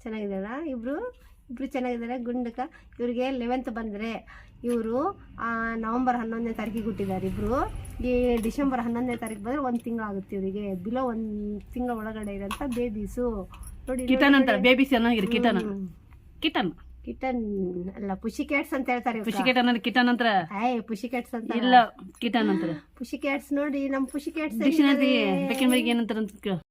ಚೆನ್ನಾಗಿದ್ದಾರ ಇಬ್ರು ಚೆನ್ನಾಗಿದ್ದಾರೆ. ಗುಂಡಕ ಇವ್ರಿಗೆ 11th ಬಂದರೆ ಇವರು ನವಂಬರ್ 11ನೇ ತಾರೀಕಿಗೆ ಹುಟ್ಟಿದ್ದಾರೆ ಇಬ್ಬರು. ಈ ಡಿಸೆಂಬರ್ 11ನೇ ತಾರೀಕು ಬಂದರೆ 1 ತಿಂಗಳಾಗುತ್ತೆ ಇವರಿಗೆ. ಬಿಲೋ 1 ತಿಂಗಳ ಒಳಗಡೆ ಇರೋಂಥ ಬೇಬೀಸು ನೋಡಿ. ಕಿಟನ್ ಅಂತಾರೆ ಬೇಬಿ ಚೆನ್ನಾಗಿರಿ. ಕಿಟನ್ ಅಲ್ಲ ಪುಷಿ ಕ್ಯಾಟ್ಸ್ ಅಂತ ಹೇಳ್ತಾರೆ. ಪುಷಿ ಕ್ಯಾಟ್ ಅನ್ನೋದು ಕಿಟನ್ ಅಂತರ. ಪುಷಿ ಕ್ಯಾಟ್ಸ್ ಅಂತ ಇಲ್ಲ ಕಿಟನ್ ಅಂತಾರೆ. ಪುಷಿ ಕ್ಯಾಟ್ಸ್ ನೋಡಿ ನಮ್ಮ ಪುಷಿ ಕ್ಯಾಟ್ಸ್ ಡಿಕ್ಷನರಿ ಬೇಕಿನ ಮರಿಗೆ ಏನಂತಾರ ಅಂತ